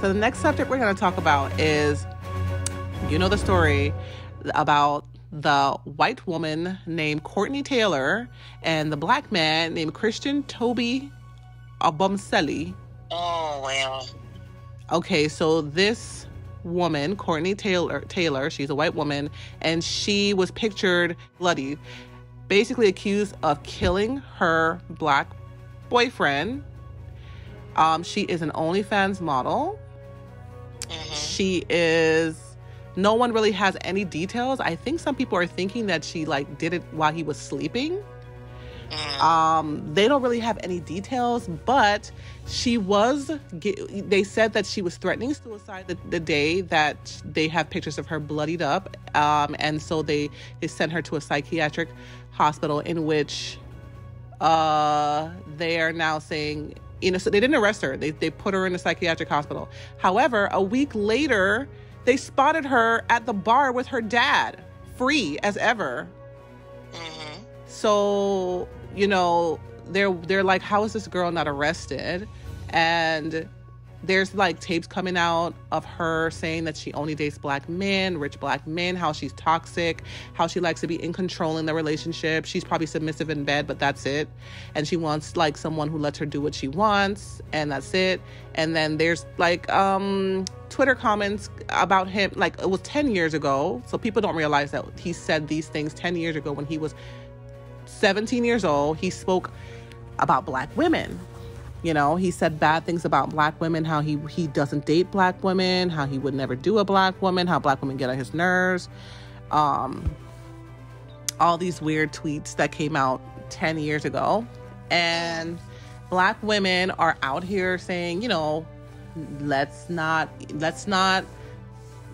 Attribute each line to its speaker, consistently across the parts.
Speaker 1: So the next subject we're going to talk about is, you know, the story about the white woman named Courtney Tailor and the black man named Christian Toby Obumseli.
Speaker 2: Oh, well.
Speaker 1: Okay, so this woman, Courtney Tailor, she's a white woman, and she was pictured bloody, basically accused of killing her black boyfriend. She is an OnlyFans model. She is... No one really has any details. I think some people are thinking that she did it while he was sleeping. They don't really have any details, but they said that she was threatening suicide the day that they have pictures of her bloodied up. And so they sent her to a psychiatric hospital in which they are now saying, you know, so they didn't arrest her. They put her in a psychiatric hospital. However, a week later, they spotted her at the bar with her dad, free as ever. So, you know, they're like, how is this girl not arrested? And there's tapes coming out of her saying that she only dates black men, rich black men, how she's toxic, how she likes to be in control in the relationship. She's probably submissive in bed, but that's it. And she wants someone who lets her do what she wants, and that's it. And then there's Twitter comments about him, it was 10 years ago. So people don't realize that he said these things 10 years ago when he was 17 years old. He spoke about black women. You know, he said bad things about black women, how he doesn't date black women, how he would never do a black woman, how black women get on his nerves. All these weird tweets that came out 10 years ago. And black women are out here saying, you know, let's mind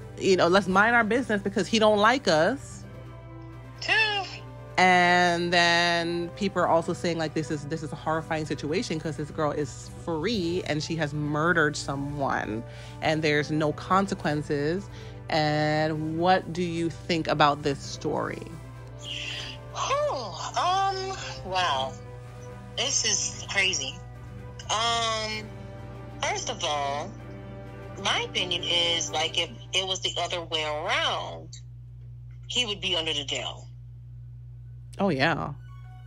Speaker 1: our business because he don't like us. And then people are also saying this is a horrifying situation because this girl is free and she has murdered someone and there's no consequences. And what do you think about this story?
Speaker 2: Wow. This is crazy. First of all, my opinion is if it was the other way around, he would be under the jail.
Speaker 1: Oh yeah.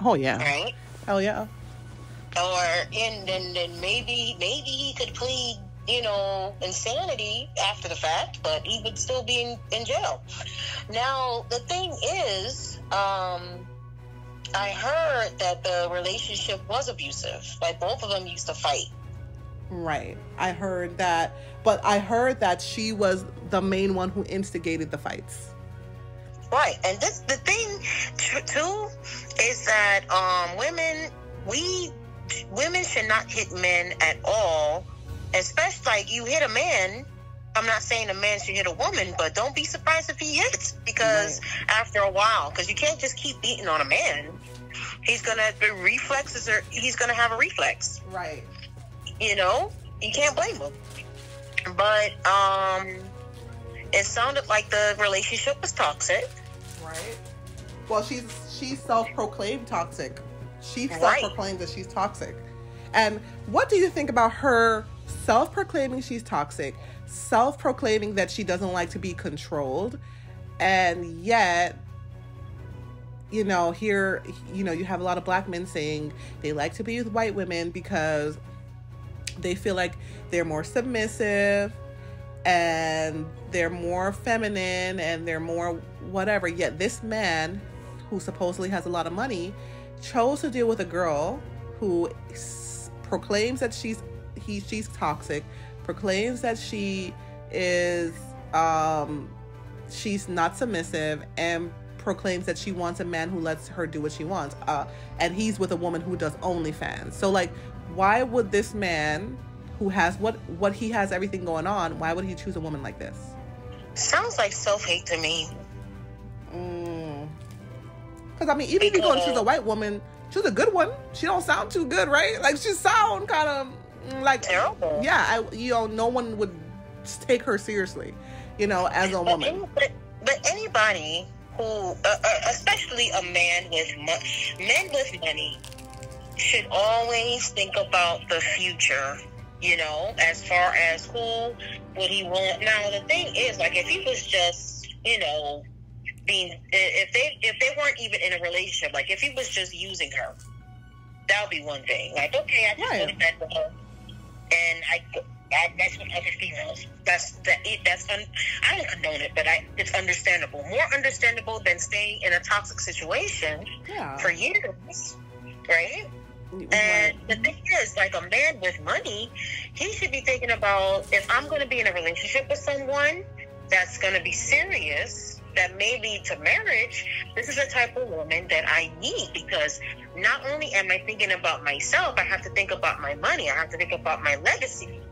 Speaker 2: Right?
Speaker 1: Hell yeah.
Speaker 2: Then maybe he could plead, you know, insanity after the fact, but he would still be in jail. Now the thing is, I heard that the relationship was abusive. Both of them used to fight.
Speaker 1: Right. I heard that, but I heard that she was the main one who instigated the fights.
Speaker 2: Right, and the thing too is that women should not hit men at all, especially you hit a man. I'm not saying a man should hit a woman, but don't be surprised if he hits, because after a while, because you can't just keep beating on a man. He's gonna have a reflex.
Speaker 1: Right.
Speaker 2: You know, you can't blame him. But it sounded like the relationship was toxic.
Speaker 1: Right. Well, she's self-proclaimed toxic. She self-proclaimed that she's toxic. And what do you think about her self-proclaiming she's toxic, self-proclaiming that she doesn't like to be controlled, and yet, you know, here, you know, you have a lot of black men saying they like to be with white women because they feel like they're more submissive and they're more feminine and they're more whatever. Yet this man, who supposedly has a lot of money, chose to deal with a girl who proclaims that she's toxic, proclaims that she is she's not submissive, and proclaims that she wants a man who lets her do what she wants. And he's with a woman who does OnlyFans. So why would this man, who has what he has everything going on, why would he choose a woman like this?
Speaker 2: Sounds like self-hate to me.
Speaker 1: Because, I mean, even if you go and choose a white woman, she's a good one. She don't sound too good, right? She sound kind of
Speaker 2: terrible.
Speaker 1: Yeah, no one would take her seriously, as a woman.
Speaker 2: But anybody who, especially a man with men with money, should always think about the future You know, as far as who would he want. Now, the thing is, like, if he was just, you know, if they weren't even in a relationship, like, if he was just using her, that would be one thing. Like, okay, I just want to met with her, and I that's with other females. I don't condone it, but it's understandable. More understandable than staying in a toxic situation for years, right? And the thing is, like, a man with money, he should be thinking about, if I'm going to be in a relationship with someone that's going to be serious, that may lead to marriage, this is the type of woman that I need, because not only am I thinking about myself, I have to think about my money. I have to think about my legacy.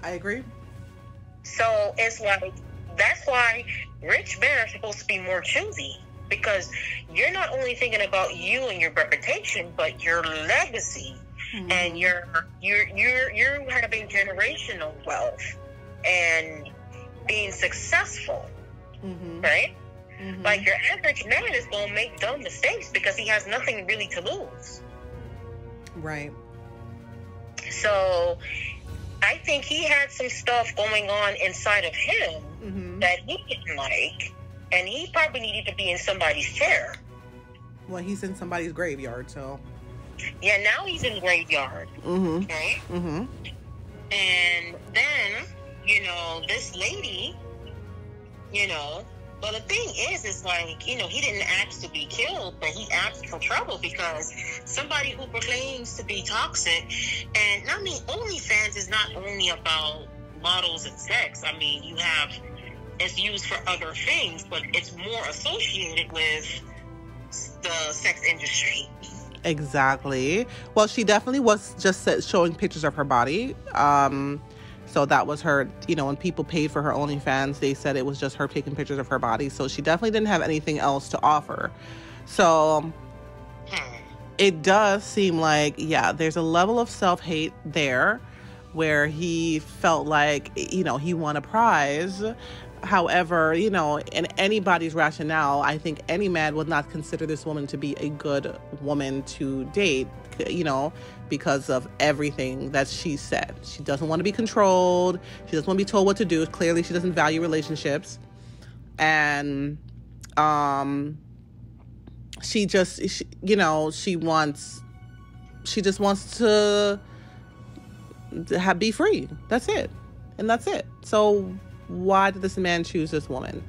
Speaker 1: I agree.
Speaker 2: So it's like, that's why rich men are supposed to be more choosy. Because you're not only thinking about you and your reputation, but your legacy, and you're having generational wealth and being successful, right? Like, your average man is going to make dumb mistakes because he has nothing really to lose.
Speaker 1: Right.
Speaker 2: So I think he had some stuff going on inside of him that he didn't like. And he probably needed to be in somebody's chair.
Speaker 1: Well, he's in somebody's graveyard, so.
Speaker 2: Yeah, now he's in the graveyard. Okay? And then, you know, this lady, you know, but the thing is like, you know, he didn't ask to be killed, but he asked for trouble because somebody who proclaims to be toxic, and I mean, OnlyFans is not only about models and sex. I mean, you have... it's used for other things, but it's more associated with the sex industry.
Speaker 1: Exactly. Well, she definitely was just showing pictures of her body. So that was her, you know, when people paid for her OnlyFans, they said it was just her taking pictures of her body. So she definitely didn't have anything else to offer. So it does seem like, yeah, there's a level of self-hate there where he felt like, you know, he won a prize. However, you know, in anybody's rationale, I think any man would not consider this woman to be a good woman to date, you know, because of everything that she said. She doesn't want to be controlled. She doesn't want to be told what to do. Clearly, she doesn't value relationships. And she just wants to be free. That's it. And that's it. So why did this man choose this woman?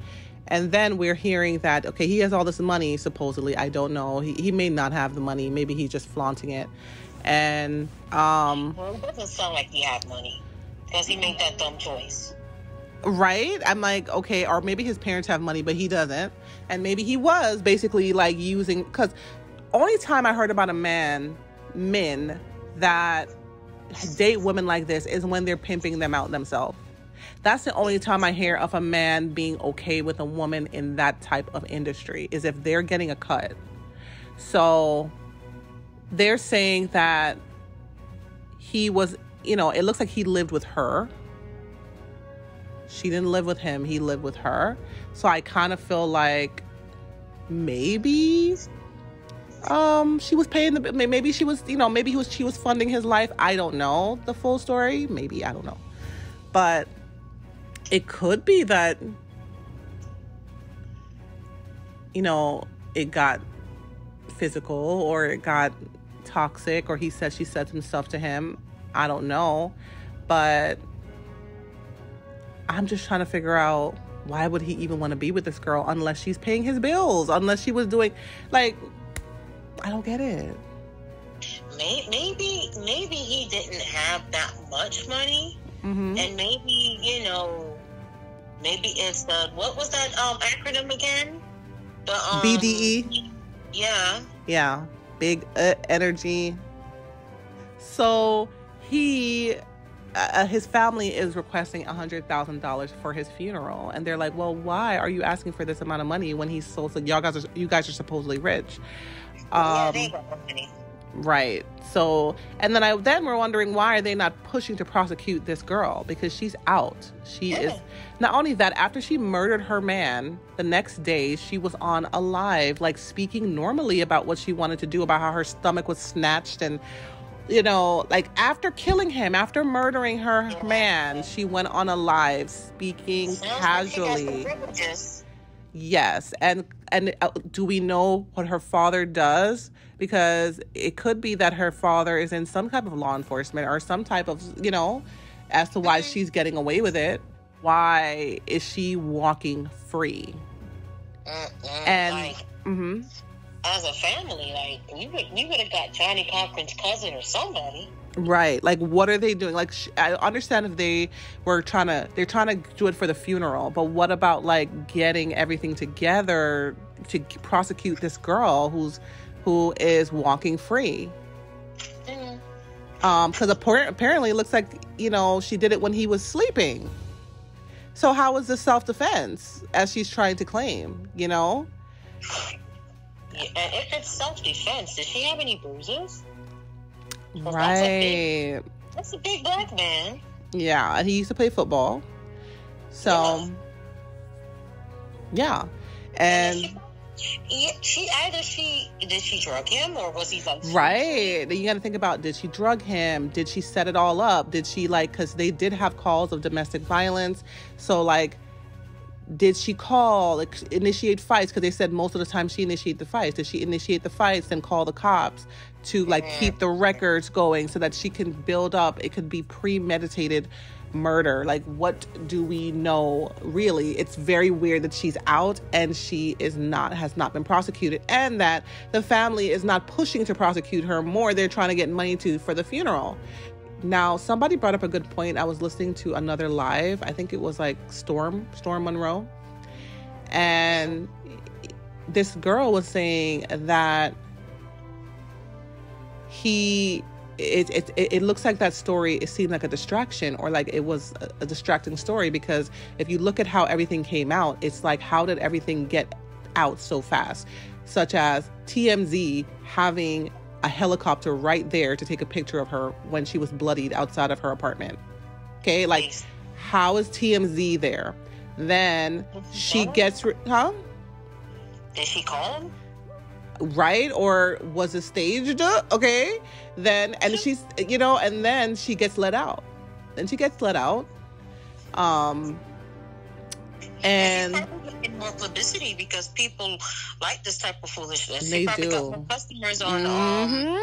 Speaker 1: And then we're hearing that, okay, he has all this money, supposedly. I don't know. He may not have the money. Maybe he's just flaunting it. And
Speaker 2: well, it doesn't sound like he had money because he made that dumb choice.
Speaker 1: Right? I'm like, okay, or maybe his parents have money, but he doesn't. And maybe he was basically like using, because only time I heard about men that date women like this is when they're pimping them out themselves. That's the only time I hear of a man being okay with a woman in that type of industry, is if they're getting a cut. So they're saying that he was, you know, it looks like he lived with her. She didn't live with him. He lived with her. So I kind of feel like maybe she was paying maybe she was, you know, maybe she was funding his life. I don't know the full story. Maybe, I don't know. But it could be that, you know, it got physical or it got toxic, or she said some stuff to him. I don't know. But I'm just trying to figure out, why would he even want to be with this girl unless she's paying his bills, unless she was doing, like, I don't get it.
Speaker 2: Maybe he didn't have that much money. And maybe, you know, maybe it's the, what was that acronym again? The
Speaker 1: BDE. Yeah, big energy. So his family is requesting $100,000 for his funeral, and they're like, well, why are you asking for this amount of money when he's so, like, you guys are supposedly rich?
Speaker 2: Yeah, they got money.
Speaker 1: Right. So, and then we're wondering, why are they not pushing to prosecute this girl? Because she's out. She is, not only that, after she murdered her man, the next day she was on a live, like, speaking normally about what she wanted to do, about how her stomach was snatched and You know, like after killing him, after murdering her man, she went on a live speaking casually. Yes. And do we know what her father does? Because it could be that her father is in some type of law enforcement or some type of, you know, as to why she's getting away with it. Why is she walking free? And
Speaker 2: like, as a family, like we would have got Johnny Cochran's cousin or somebody.
Speaker 1: Right. Like, what are they doing? Like, I understand if they're trying to do it for the funeral, but what about like getting everything together to prosecute this girl who is walking free? Because apparently it looks like, you know, she did it when he was sleeping. So how is this self-defense, as she's trying to claim, you know?
Speaker 2: Yeah, and if it's self-defense, does she have any bruises?
Speaker 1: Right.
Speaker 2: That's a big black man.
Speaker 1: Yeah, and he used to play football. So, yeah. And
Speaker 2: did she drug him, or was he like...
Speaker 1: Right. You got to think about, did she drug him? Did she set it all up? Did she, like, because they did have calls of domestic violence. So, like, did she call, like, initiate fights? Because they said most of the time she initiated the fights. Did she initiate the fights and call the cops to, like, keep the records going so that she can build up? It could be premeditated murder. Like, what do we know? Really, it's very weird that she's out and she has not been prosecuted, and that the family is not pushing to prosecute her more. They're trying to get money for the funeral. Now, somebody brought up a good point. I was listening to another live. I think it was like Storm Monroe, and this girl was saying that it looks like that story, it seemed like a distraction, or like it was a distracting story, because if you look at how everything came out, it's like, how did everything get out so fast? Such as TMZ having a helicopter right there to take a picture of her when she was bloodied outside of her apartment. Okay, like, how is TMZ there? Then she gets... Huh?
Speaker 2: Did she call him?
Speaker 1: Right? Or was it staged? Okay. Then, and she's, you know, and then she gets let out. And
Speaker 2: And more publicity because people like this type of foolishness.
Speaker 1: They
Speaker 2: probably
Speaker 1: do.
Speaker 2: got more customers on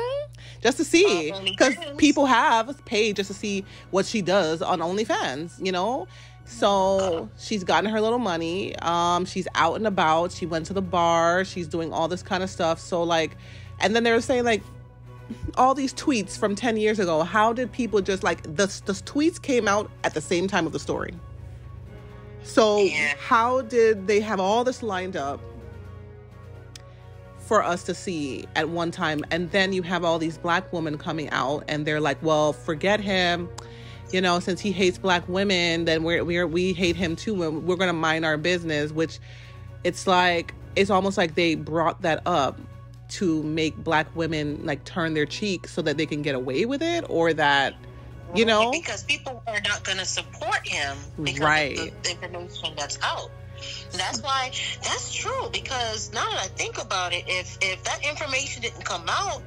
Speaker 1: just to see, because people have paid just to see what she does on OnlyFans, you know. So she's gotten her little money. She's out and about. She went to the bar. She's doing all this kind of stuff. So, like, and then they were saying, like, all these tweets from 10 years ago. How did people just, like, the tweets came out at the same time of the story? So how did they have all this lined up for us to see at one time? And then you have all these black women coming out and they're like, well, forget him. You know, since he hates black women, then we hate him too. And we're going to mind our business, which it's like, it's almost like they brought that up to make black women like turn their cheek so that they can get away with it, or that, you know,
Speaker 2: because people are not going to support him because of the information that's out. That's why that's true, because now that I think about it, if that information didn't come out,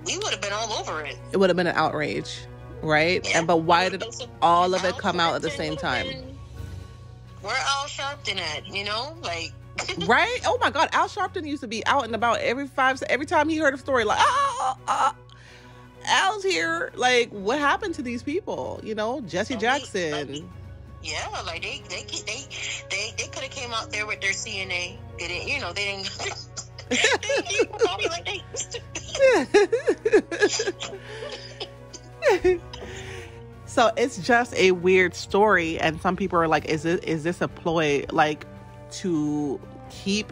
Speaker 2: we would have been all over it.
Speaker 1: It would have been an outrage, right?
Speaker 2: Yeah.
Speaker 1: But why did all of it come out at the same time?
Speaker 2: Where Al Sharpton at, you know, like.
Speaker 1: Right? Oh my God, Al Sharpton used to be out and about every time he heard a story, like, Al's here. Like, what happened to these people? You know, Jesse Jackson.
Speaker 2: Yeah, like they could have came out there with their CNA. They didn't, you know, they didn't. They didn't keep their body like they used to.
Speaker 1: So it's just a weird story, and some people are like, is this a ploy, like, to keep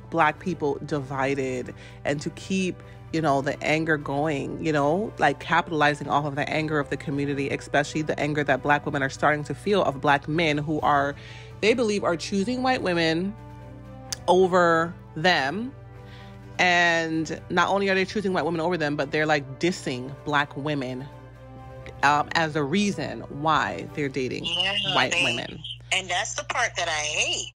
Speaker 1: black people divided and to keep, you know, the anger going, you know, like capitalizing off of the anger of the community, especially the anger that black women are starting to feel of black men who they believe are choosing white women over them. And not only are they choosing white women over them, but they're like dissing black women as a reason why they're dating white women.
Speaker 2: And that's the part that I hate.